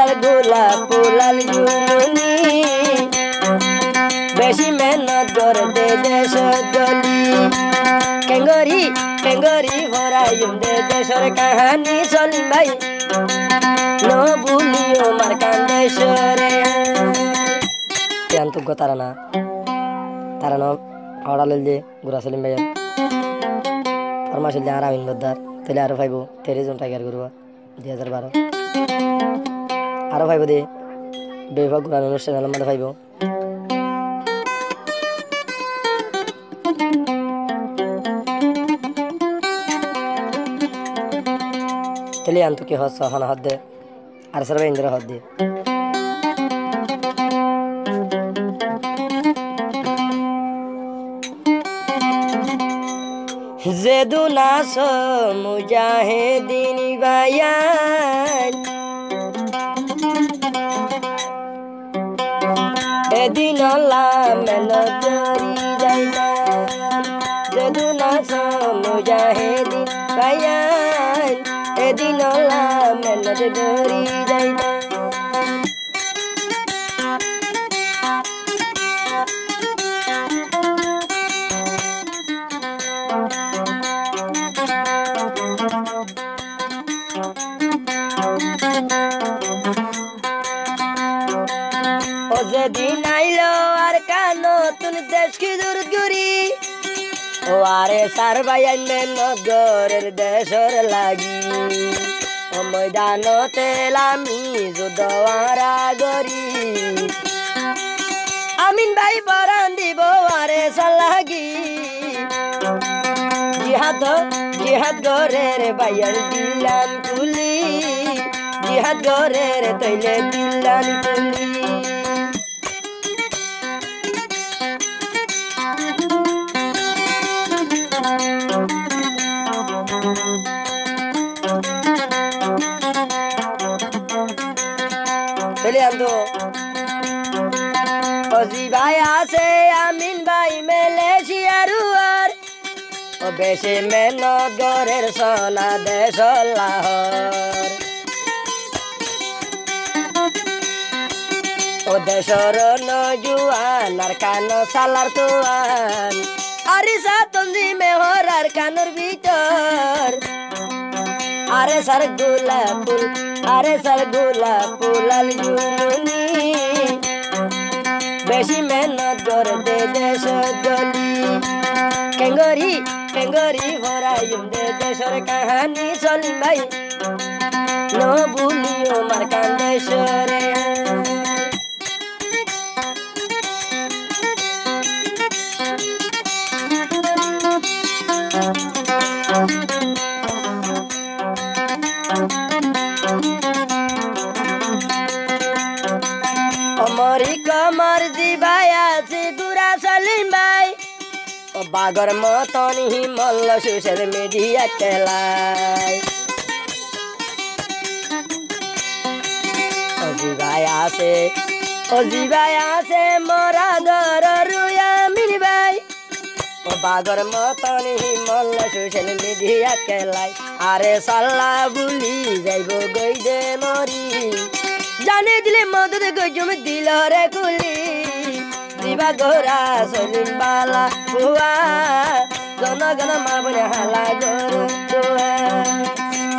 सार गोलाप फुलाल जुलुनी बेशी मेहनत कर दे देश गली केंगरी केंगरी भरायुम दे देशर कहानी सलीम भाई न भूलियो मार्कांडेश्वरे यांतुक ताराना ताराना आवडालेल दे गुरा सलीम भाई फरमाशिल दे आरामिन बद्दार तेले आरो फाइबो तेरे जोन टाइगर गुरुवा 2012 आरो फाइबो दे बेवा गुरा अनुष्ठान मध्य फाइबो तेले अंतु के हस हन हद दे आर सर्वे इंद्र हद दे जेदुना सो मुजाहिदीन बायान एदिन ला मेहनत करी जाइना जेदुना सो मुजाहिदीन बायान एदिन ला मेहनत करी जाइना दिन आइलो आर का नतुन देश की दूरगुरी ओ आरे सार भाईन मेहनत गरेर देशर लागी ओ मैदान तेलामी जुदवारा गरी आमिन भाई बरान দিব आरे सालागी जिहाद गरेर भाईन दिलान कुली जिहाद गरेर तैले दिलान कुली ओजी भाई आसे आमिन भाई मलेशिया रुआर ओ बेशे मेहनत गरेर सोना देश लाहौर ओ देशर नजुआन आर कान सालार तुआन आरिसा तंजी मेहर आर कानर भीतर आरे सर गोलाप फुलाल जुलुनी बेशी मेहनत कर दे देश गली केंगरी केंगरी भरायुम दे देशर कहानी सलीम भाई न भूलियो मार्कांडेश्वरे कमर दिबाया से गुरा सलीम भाई ओ बागर मतन ही मल्ल सोशल मीडिया चलाय ओ जीवाया से मोरा घर रुया मिल भाई ओ बागर मतन ही मल्ल सोशल मीडिया चलाय आरे साला बुली जाइबो गई दे मरी जाने दिले मदद गजुम दिल रे कुली दिवा गोरा सलीम बाला बुआ गन गन मा बने हाला गोर दुआ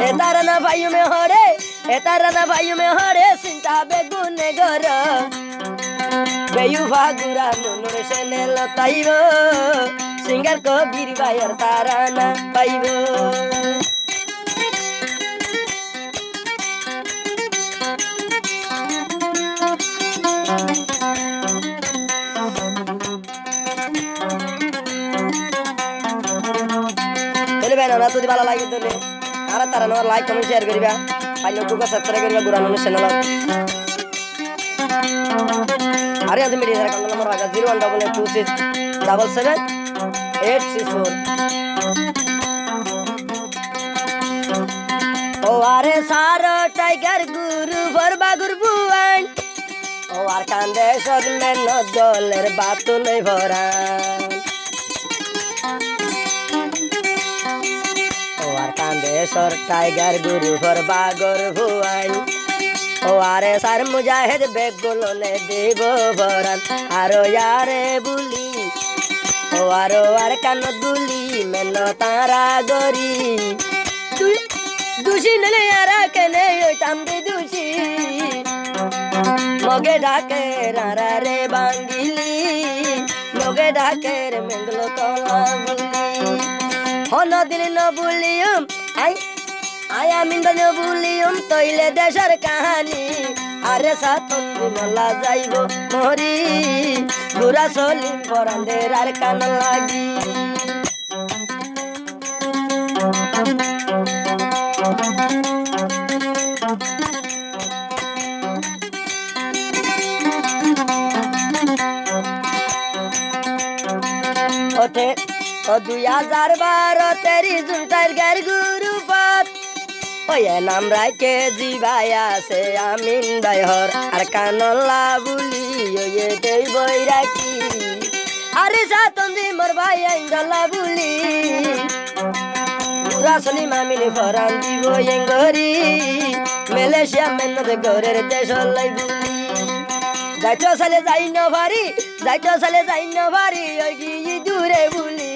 ए तारा ना भाइयों में हरे सिंता बेगुने गोर बेयु भागुरा नुनुर सेने लताइबो सिंगर को बीर बायर तारा ना पाइबो ना तो भाला लागे तो ले आरा तारा न लाइक कमेंट शेयर करिबा पाइलो को सब्सक्राइब करिबा गुरान चैनल अरे आज मेरी कंट्रोल नंबर आगा 018277864 ओ आरे सारो टाइगर गुरु भरबा गुरबुआन ओ आर कांदेश्वर में न डॉलर बात नहीं भरा कांदेश्वर टाइगर गुरु भरबा गुरबुआन ও আরে সার মুজাহিদ বেগুলো নে দেব ভরান আরো ইয়ারে বুলি ও আরো আর কান দুলি মেন তারা গরি দুষি নলে আরা কেনে ওইতাম দি দুষি মগে ডাকে রারা রে বাঙ্গিলি মগে ডাকে রে মেঙ্গলো কলা বুলি হন দিন ন বুলিয়ম আয়া মিন্দ ন বুলিয়ম তইলে দেশের কাহানি আরে সাতন মলা যাইব মরি গুরা সলিম পরান্দের আর কান লাগি ওতে ও 2012 তেরি জুনটার গার গুরুপত ওই নাম রাইকে জিবাই আছে আমিন বাইহর আর কানলা বুলি ওই দেই বই রাখি আরে সাতন্দি মোর ভাই আইন্দলা বুলি রাসলি মামিনি ফরান দিব এঙ্গরি মালয়েশিয়া মেনদে গরের দেশ লাই বুলি যাইতো সালে যাই ন ভারি ওই গি দূরে বুলি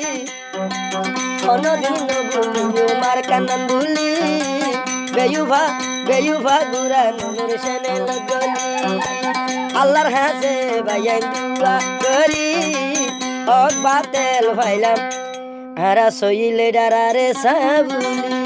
অনদিন বুলি মার কানন বুলি বেয়ুভা গুরা নূর সেনে লগলি আল্লাহর হাসে ভাইয়াই দুয়া করি অক বাতেল ভাইলাম আরা সইলে ডারারে সাবুলি